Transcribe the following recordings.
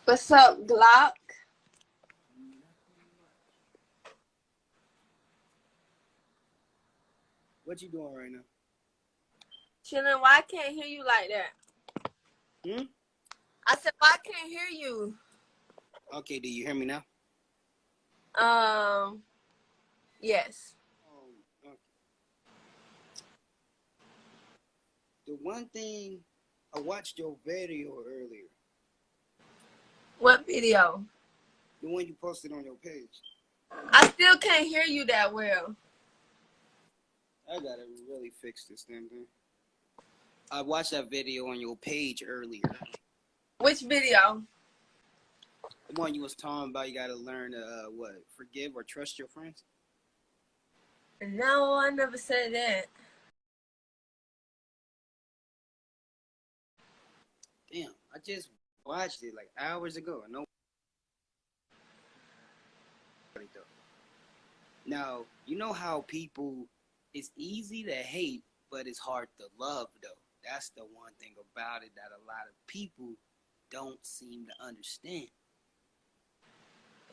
What's up, Glock? What you doing right now? Chilling. Why I can't hear you like that? Hmm? I said, why I can't hear you? Okay, do you hear me now? Yes. Okay. The one thing, I watched your video earlier. What video? The one you posted on your page. I still can't hear you that well. I gotta really fix this damn thing. I watched that video on your page earlier. Which video? The one you was talking about you gotta learn to, forgive or trust your friends? No, I never said that. Damn, I just watched it like hours ago. I know. Now, you know how people, it's easy to hate, but it's hard to love, though. That's the one thing about it that a lot of people don't seem to understand.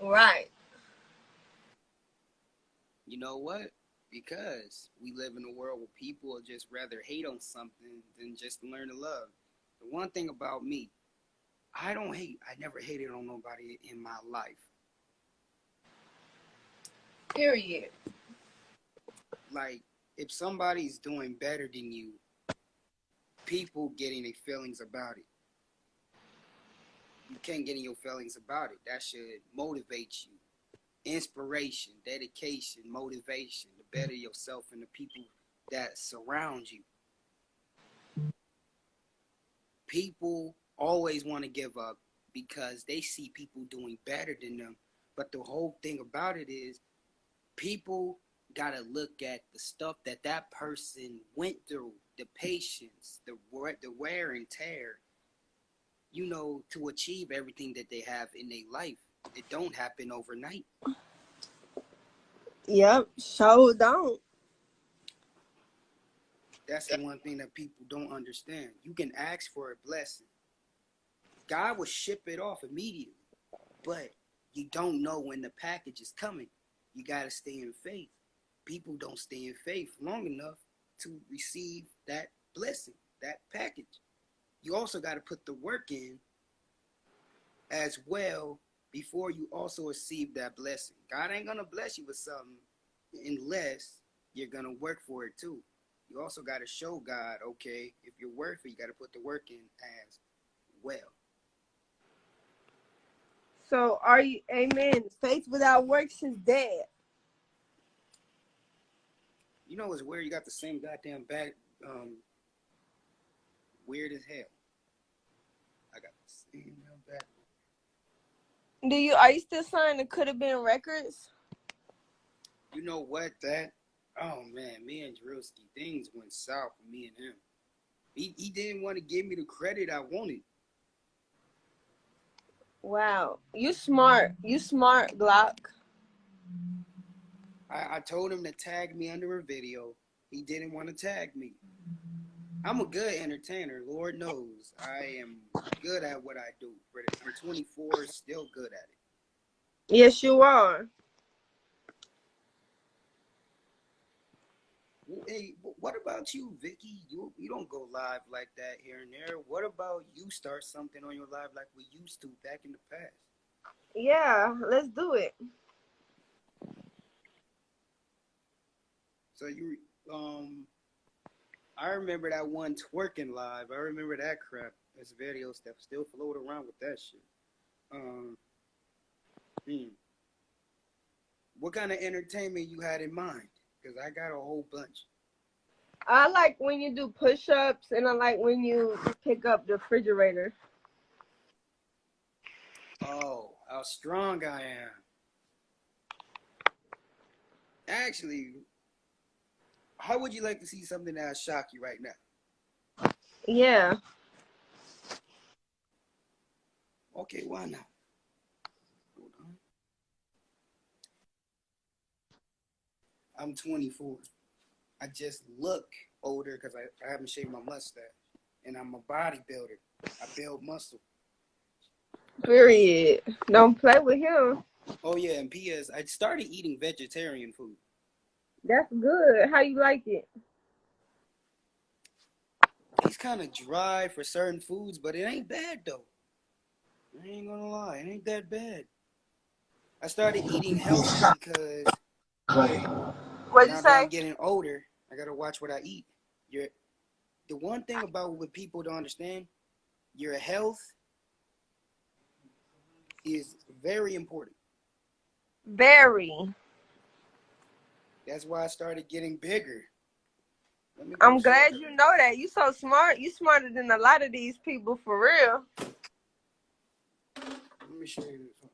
Right. You know what? Because we live in a world where people would just rather hate on something than just learn to love. The one thing about me, I don't hate. I never hated on nobody in my life. Period. Like, if somebody's doing better than you, people getting their feelings about it. You can't get in your feelings about it. That should motivate you. Inspiration, dedication, motivation to better yourself and the people that surround you. People always want to give up because they see people doing better than them. But the whole thing about it is people got to look at the stuff that that person went through, the patience, the wear and tear, you know, to achieve everything that they have in their life. It don't happen overnight. Yep, sure don't. That's the one thing that people don't understand. You can ask for a blessing. God will ship it off immediately, but you don't know when the package is coming. You got to stay in faith. People don't stay in faith long enough to receive that blessing, that package. You also got to put the work in as well before you also receive that blessing. God ain't going to bless you with something unless you're going to work for it too. You also got to show God, okay, if you're worth it, you got to put the work in as well. So are you, amen, faith without works is dead. You know what's weird? You got the same goddamn back, weird as hell. I got the same damn back. Are you still signed to Could Have Been Records? You know what? Oh man, me and Drewski, things went south for me and him. He didn't want to give me the credit I wanted. Wow. You smart, Glock. I told him to tag me under a video. He didn't want to tag me. I'm a good entertainer, Lord knows. I am good at what I do. I'm 24, still good at it. Yes, you are. Hey, what about you, Vicky? You don't go live like that here and there. What about you start something on your live like we used to back in the past? Yeah, let's do it. So I remember that one twerking live. I remember that crap. There's videos that still float around with that shit. What kind of entertainment you had in mind? Because I got a whole bunch. I like when you do push-ups, and I like when you pick up the refrigerator. Oh, how strong I am. Actually, how would you like to see something that'll shock you right now? Yeah. Okay, why not? Hold on. I'm 24. I just look older because I haven't shaved my mustache. And I'm a bodybuilder. I build muscle. Period. Don't play with him. Oh yeah, and P.S. I started eating vegetarian food. That's good. How you like it? It's kind of dry for certain foods, but it ain't bad though. I ain't gonna lie, it ain't that bad. I started eating healthy because What'd you now that I'm say? getting older, I gotta watch what I eat. Your The one thing about what people don't understand, your health is very important. Very. That's why I started getting bigger. Let me go I'm show glad you. you know that. You so smart. You smarter than a lot of these people for real. Let me show you this.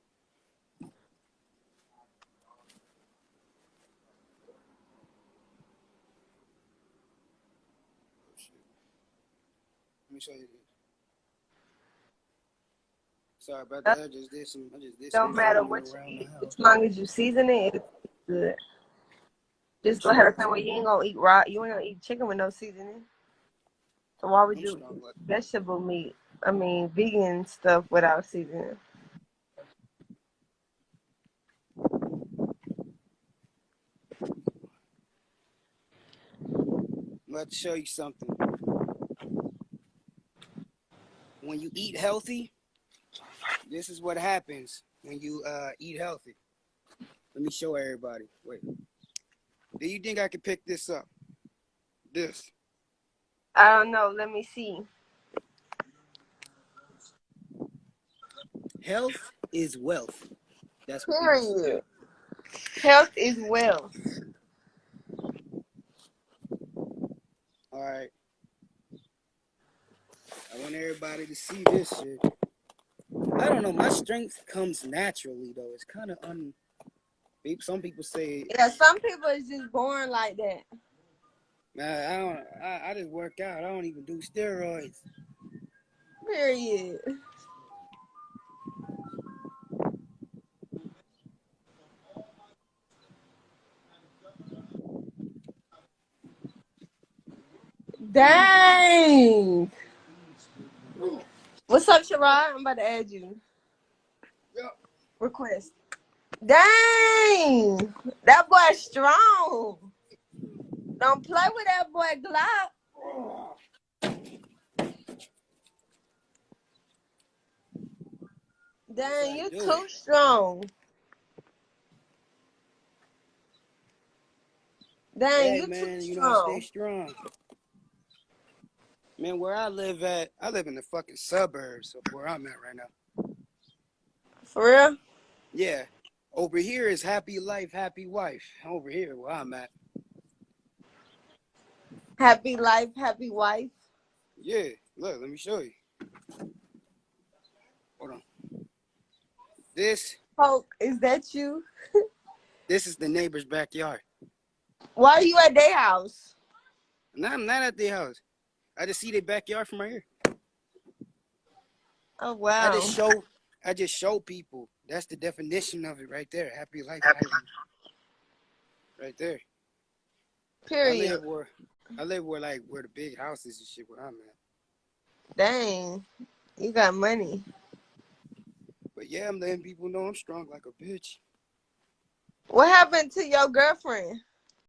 Let me show you this. Sorry about That that. I just did some don't matter filming what you around the eat. house. As long as you season it, it's good. Just go ahead and say, well, you ain't gonna eat raw. You ain't gonna eat chicken with no seasoning. So why would I'm you strong eat like vegetable meat? I mean, vegan stuff without seasoning. I'm about to show you something. When you eat healthy, this is what happens when you eat healthy. Let me show everybody. Wait. Do you think I can pick this up? This. I don't know. Let me see. Health is wealth. That's what people forget. Period. Health is wealth. All right. I want everybody to see this shit. I don't know. My strength comes naturally, though. It's kind of Some people say, Yeah, some people is just born like that. man, I don't. I just work out. I don't even do steroids. Period. Dang. What's up, Sherrod? I'm about to add you. Yep. Request. Dang. That boy strong. Don't play with that boy Glock. That's how Dang, I you do it. too strong. Dang, Hey, you too man, I stay strong. strong. Man, where I live at, I live in the fucking suburbs of where I'm at right now. For real? Yeah. Over here is happy life, happy wife. Over here where I'm at. Happy life, happy wife. Yeah. Look, let me show you. Hold on. This Hope, is that you? this is the neighbor's backyard. Why are you at their house? I'm not at their house. I just see their backyard from right here. Oh, I wow. just show I just show people. That's the definition of it right there. Happy life, happy right there. I Period. live where I live where the big houses and shit where I'm at. Dang, you got money. But yeah, I'm letting people know I'm strong like a bitch. What happened to your girlfriend?